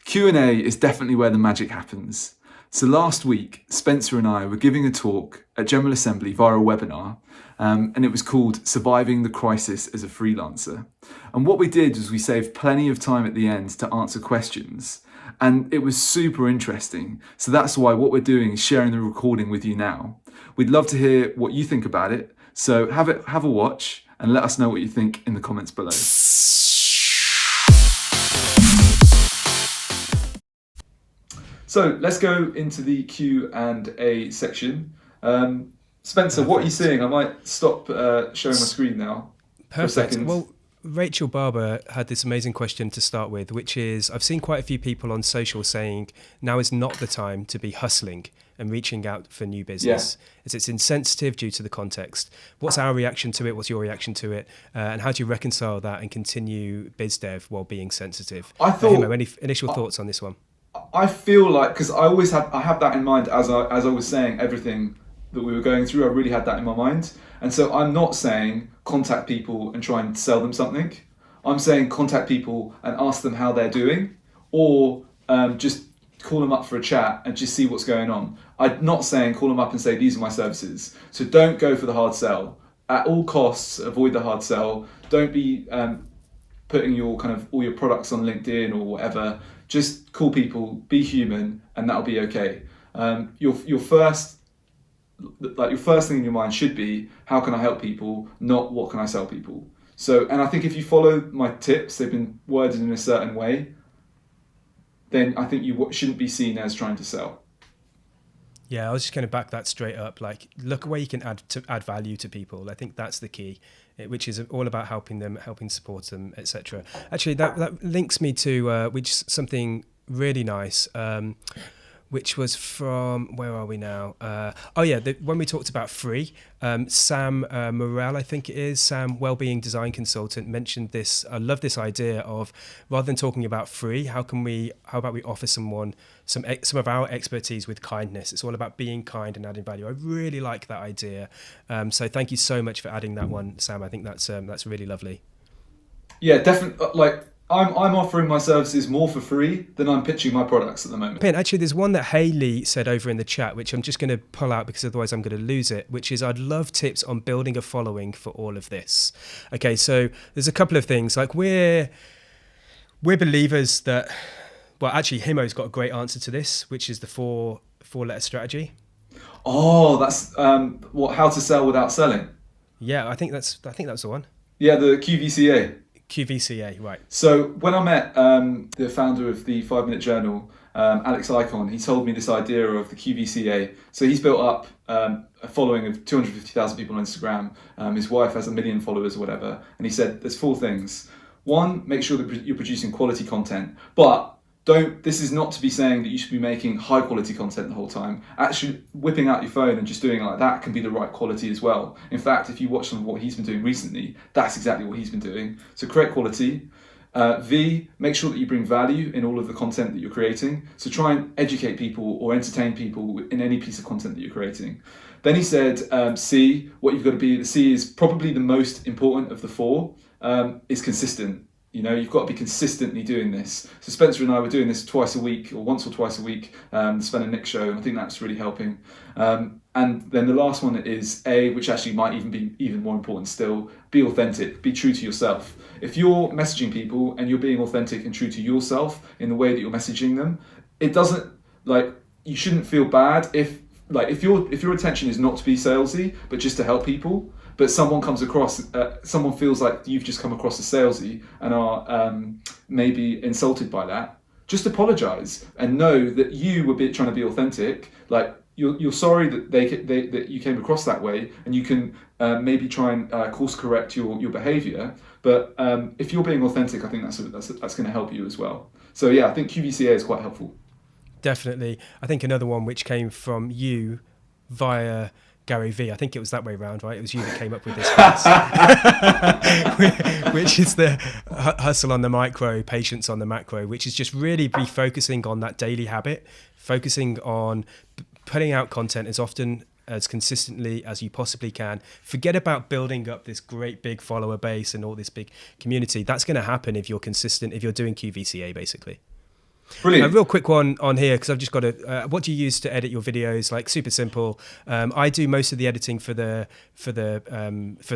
Q&A is definitely where the magic happens. So last week, Spencer and I were giving a talk at General Assembly via a webinar, and it was called Surviving the Crisis as a Freelancer. And what we did was we saved plenty of time at the end to answer questions, and it was super interesting. So that's why what we're doing is sharing the recording with you now. We'd love to hear what you think about it, so have a watch and let us know what you think in the comments below. So let's go into the Q&A section. Spencer, what are you seeing? I might stop showing my screen now. Perfect. For a second. Well, Rachel Barber had this amazing question to start with, which is, I've seen quite a few people on social saying now is not the time to be hustling and reaching out for new business, as it's insensitive due to the context. What's our reaction to it? What's your reaction to it? And how do you reconcile that and continue biz dev while being sensitive? Himo, any initial thoughts on this one? I feel like, because I have that in mind as I was saying everything that we were going through, I really had that in my mind. And so I'm not saying contact people and try and sell them something. I'm saying contact people and ask them how they're doing, or just call them up for a chat and just see what's going on. I'm not saying call them up and say, these are my services. So don't go for the hard sell. At all costs, avoid the hard sell. Don't be putting your all your products on LinkedIn or whatever. Just call people, be human, and that'll be okay. Your first thing in your mind should be, how can I help people, not what can I sell people. So, and I think if you follow my tips, they've been worded in a certain way, then I think you shouldn't be seen as trying to sell. Yeah, I was just going to back that straight up. Like, look where you can add value to people. I think that's the key, which is all about helping them, helping support them, etc. Actually, that links me to something really nice, which was from, where are we now? When we talked about free, Sam Morel, I think it is, Sam, Wellbeing Design Consultant, mentioned this. I love this idea of, rather than talking about free, how about we offer someone some of our expertise with kindness? It's all about being kind and adding value. I really like that idea. So thank you so much for adding that one, Sam. I think that's really lovely. Yeah, definitely. I'm offering my services more for free than I'm pitching my products at the moment. Actually, there's one that Hayley said over in the chat, which I'm just going to pull out because otherwise I'm going to lose it, which is, I'd love tips on building a following for all of this. Okay, so there's a couple of things. Like, we're believers that, well, actually, Himo's got a great answer to this, which is the four-letter strategy. Oh, that's how to sell without selling. Yeah, I think that's the one. Yeah, the QVCA. QVCA, right. So when I met the founder of the 5-Minute Journal, Alex Icon, he told me this idea of the QVCA. So he's built up a following of 250,000 people on Instagram. His wife has 1 million followers or whatever. And he said there's 4 things. 1, make sure that you're producing quality content. But this is not to be saying that you should be making high quality content the whole time. Actually, whipping out your phone and just doing it like that can be the right quality as well. In fact, if you watch some of what he's been doing recently, that's exactly what he's been doing. So create quality. V, make sure that you bring value in all of the content that you're creating. So try and educate people or entertain people in any piece of content that you're creating. Then he said, C, what you've got to be, the C is probably the most important of the 4, is consistent. You know, you've got to be consistently doing this. So Spencer and I were doing this twice a week, or once or twice a week, the Spen Nick Show, and I think that's really helping. And then the last one is A, which actually might even be even more important still, be authentic, be true to yourself. If you're messaging people and you're being authentic and true to yourself in the way that you're messaging them, it doesn't, you shouldn't feel bad if your intention is not to be salesy, but just to help people. But someone feels like you've just come across as salesy and are maybe insulted by that. Just apologize and know that you were trying to be authentic. Like, you're sorry that that you came across that way, and you can maybe try and course correct your behavior. But if you're being authentic, I think that's going to help you as well. So yeah, I think QVCA is quite helpful. Definitely. I think another one which came from you via Gary V. I think it was that way around, right? It was you that came up with this phrase, which is the hustle on the micro, patience on the macro, which is just really be focusing on that daily habit, focusing on putting out content as often as consistently as you possibly can. Forget about building up this great big follower base and all this big community. That's going to happen if you're consistent, if you're doing QVCA, basically. Brilliant. A real quick one on here, because I've just got to. What do you use to edit your videos? Like, super simple. I do most of the editing for the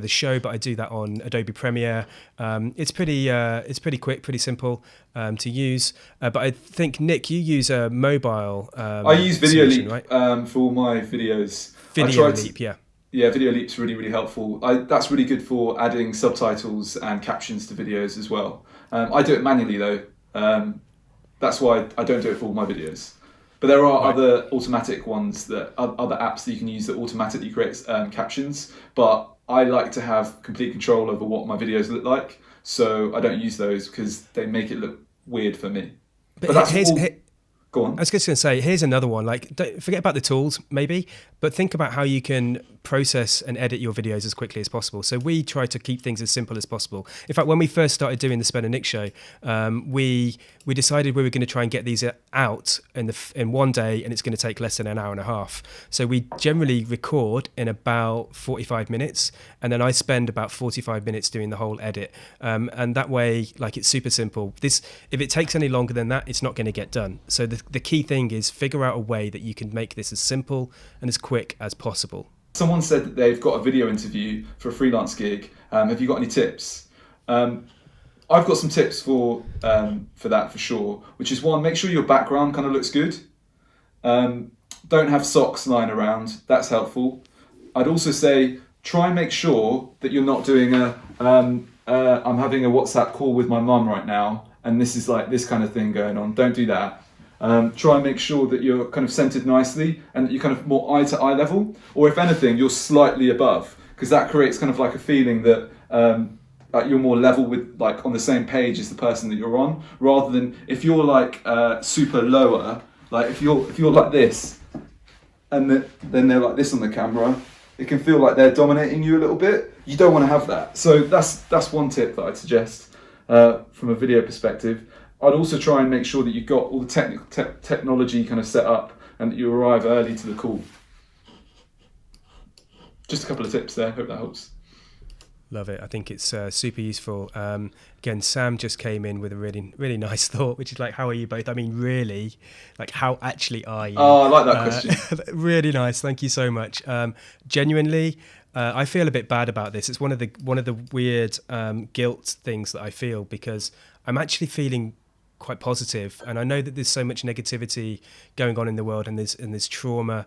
show, but I do that on Adobe Premiere. It's pretty quick, pretty simple to use. But I think, Nick, you use a mobile. I use Video solution, Leap, right? for all my videos. Video Leap, yeah. Yeah, Video Leap's really, really helpful. That's really good for adding subtitles and captions to videos as well. I do it manually though. That's why I don't do it for all my videos. But there are other automatic ones, other apps that you can use that automatically create captions. But I like to have complete control over what my videos look like, so I don't use those because they make it look weird for me. But that's Go on. I was just going to say, here's another one. Like, don't forget about the tools, maybe, but think about how you can process and edit your videos as quickly as possible. So we try to keep things as simple as possible. In fact, when we first started doing the Spen Nick Show, we decided we were going to try and get these out in one day, and it's going to take less than an hour and a half. So we generally record in about 45 minutes, and then I spend about 45 minutes doing the whole edit. And that way, like, it's super simple. If it takes any longer than that, it's not going to get done. So the key thing is figure out a way that you can make this as simple and as quick as possible. Someone said that they've got a video interview for a freelance gig. Have you got any tips? I've got some tips for that for sure, which is one, make sure your background kind of looks good. Don't have socks lying around. That's helpful. I'd also say try and make sure that you're not doing I'm having a WhatsApp call with my mum right now, and this is like this kind of thing going on. Don't do that. Try and make sure that you're kind of centered nicely and that you're kind of more eye to eye level, or if anything, you're slightly above, because that creates kind of like a feeling that like you're more level with, like on the same page as the person that you're on, rather than if you're like super lower, like if you're like this, and then they're like this on the camera, it can feel like they're dominating you a little bit. You don't want to have that. So that's one tip that I'd suggest from a video perspective. I'd also try and make sure that you've got all the technology kind of set up and that you arrive early to the call. Just a couple of tips there. Hope that helps. Love it. I think it's super useful. Again, Sam just came in with a really, really nice thought, which is like, how are you both? I mean, really, like, how actually are you? Oh, I like that question. Really nice. Thank you so much. Genuinely, I feel a bit bad about this. It's one of the weird guilt things that I feel, because I'm actually feeling quite positive, and I know that there's so much negativity going on in the world, and there's trauma,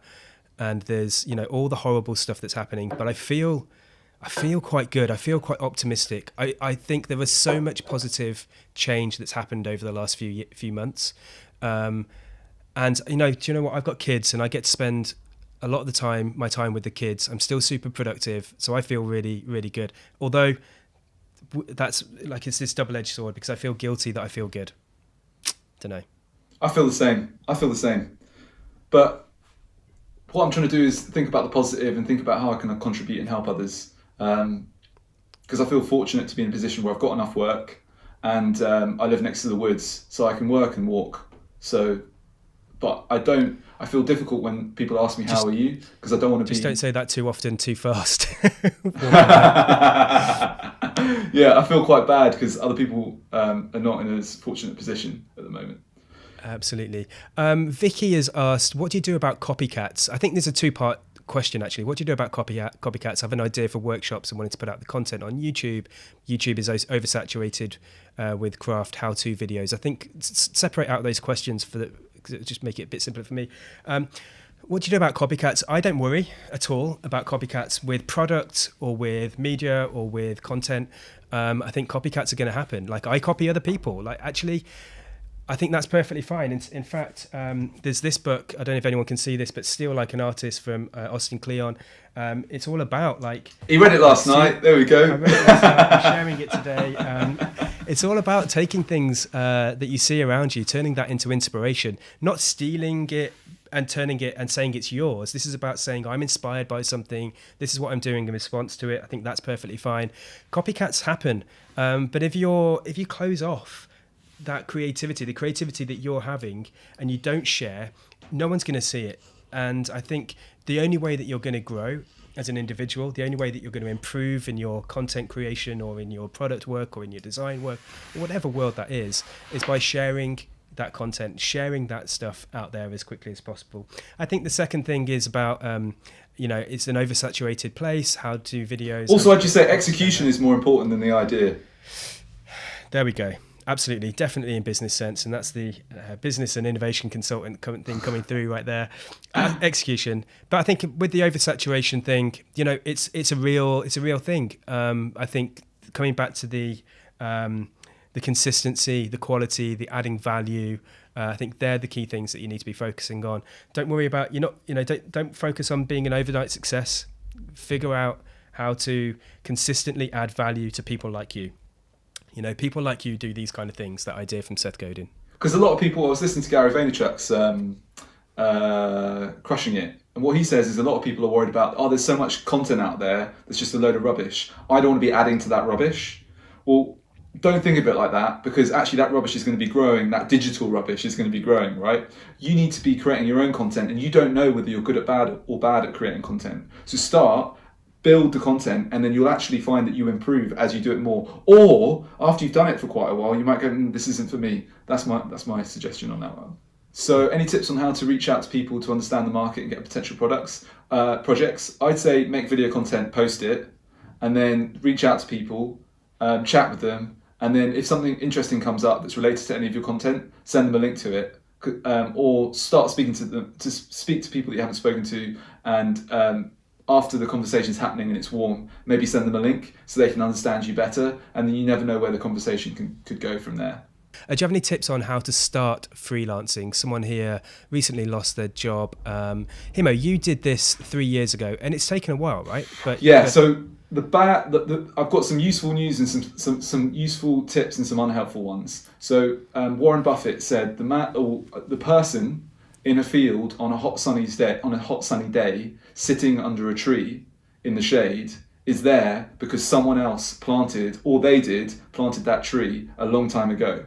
and there's, you know, all the horrible stuff that's happening, but I feel quite good. I feel quite optimistic. I think there was so much positive change that's happened over the last few months, and you know, do you know what, I've got kids, and I get to spend a lot of my time with the kids. I'm still super productive, so I feel really, really good, although that's like, it's this double-edged sword, because I feel guilty that I feel good. Don't know. I feel the same. But what I'm trying to do is think about the positive and think about how I can contribute and help others. Because I feel fortunate to be in a position where I've got enough work, and I live next to the woods, so I can work and walk. So, but I feel difficult when people ask me, how are you? Because I don't want to Just don't say that too often, too fast. Yeah, I feel quite bad because other people are not in as fortunate position at the moment. Absolutely. Vicky has asked, what do you do about copycats? I think there's a two-part question, actually. What do you do about copycats? I have an idea for workshops and wanted to put out the content on YouTube. YouTube is oversaturated with craft how-to videos. I think separate out those questions just make it a bit simpler for me. What do you do about copycats? I don't worry at all about copycats with product or with media or with content. I think copycats are going to happen. Like, I copy other people. Like, actually, I think that's perfectly fine. In fact, there's this book, I don't know if anyone can see this, but Steal Like an Artist from Austin Kleon. It's all about, like... He read it last night. There we go. I read it last night. I'm sharing it today. It's all about taking things that you see around you, turning that into inspiration, not stealing it and turning it and saying it's yours. This is about saying, I'm inspired by something. This is what I'm doing in response to it. I think that's perfectly fine. Copycats happen. But if you close off that creativity, the creativity that you're having, and you don't share, no one's going to see it. And I think the only way that you're going to grow as an individual, the only way that you're going to improve in your content creation or in your product work or in your design work, or whatever world that is by sharing that content, sharing that stuff out there as quickly as possible. I think the second thing is about, it's an oversaturated place. How do videos... Also, I'd just say execution is more important than the idea. There we go. Absolutely, definitely in business sense, and that's the business and innovation consultant thing coming through right there. Execution, but I think with the oversaturation thing, it's a real thing. I think coming back to the consistency, the quality, the adding value. I think they're the key things that you need to be focusing on. Don't worry about don't focus on being an overnight success. Figure out how to consistently add value to people like you. People like you do these kind of things. That idea from Seth Godin. Because a lot of people, I was listening to Gary Vaynerchuk's Crushing It, and what he says is a lot of people are worried about, there's so much content out there that's just a load of rubbish. I don't want to be adding to that rubbish. Well, don't think of it like that, because actually that rubbish is going to be growing. That digital rubbish is going to be growing, right? You need to be creating your own content, and you don't know whether you're good at bad at creating content. So build the content, and then you'll actually find that you improve as you do it more. Or after you've done it for quite a while, you might go, this isn't for me. That's my suggestion on that one. So any tips on how to reach out to people to understand the market and get potential projects? I'd say make video content, post it, and then reach out to people, chat with them, and then if something interesting comes up that's related to any of your content, send them a link to it, or start speaking to them, to speak to people that you haven't spoken to, and after the conversation's happening and it's warm, maybe send them a link so they can understand you better, and then you never know where the conversation could go from there. Do you have any tips on how to start freelancing? Someone here recently lost their job. Himo, you did this 3 years ago, and it's taken a while, right? So I've got some useful news and some useful tips and some unhelpful ones. So Warren Buffett said the person in a field on a hot sunny day, sitting under a tree in the shade, is there because someone else planted that tree a long time ago.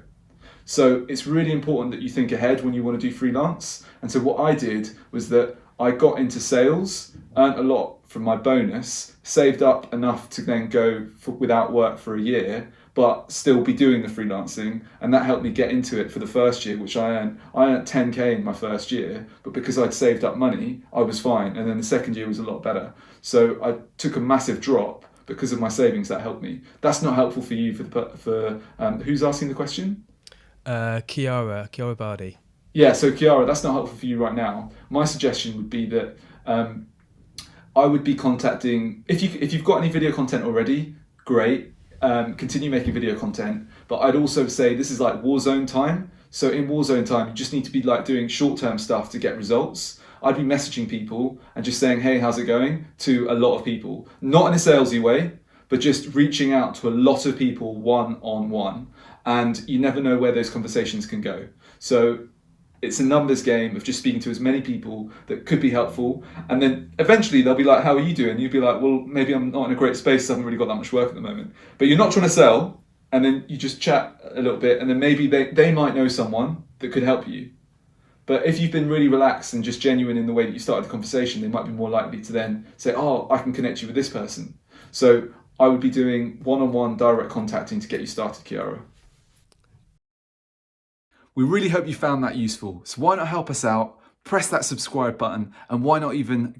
So it's really important that you think ahead when you want to do freelance. And so what I did was that I got into sales, earned a lot from my bonus, saved up enough to then go without work for a year, but still be doing the freelancing, and that helped me get into it for the first year, which I earned 10k in my first year, but because I'd saved up money, I was fine, and then the second year was a lot better. So I took a massive drop because of my savings. That helped me. That's not helpful for you. For who's asking the question? Chiara Bardi. Yeah, so Chiara, that's not helpful for you right now. My suggestion would be that I would be contacting, if you've got any video content already, great. Continue making video content, but I'd also say this is like Warzone time. So in Warzone time, you just need to be like doing short-term stuff to get results. I'd be messaging people and just saying, hey, how's it going? To a lot of people, not in a salesy way, but just reaching out to a lot of people one-on-one. And you never know where those conversations can go. So it's a numbers game of just speaking to as many people that could be helpful. And then eventually they'll be like, how are you doing? You'd be like, well, maybe I'm not in a great space. I haven't really got that much work at the moment. But you're not trying to sell. And then you just chat a little bit. And then maybe they might know someone that could help you. But if you've been really relaxed and just genuine in the way that you started the conversation, they might be more likely to then say, I can connect you with this person. So I would be doing one-on-one direct contacting to get you started, Chiara. We really hope you found that useful. So why not help us out, press that subscribe button, and why not even give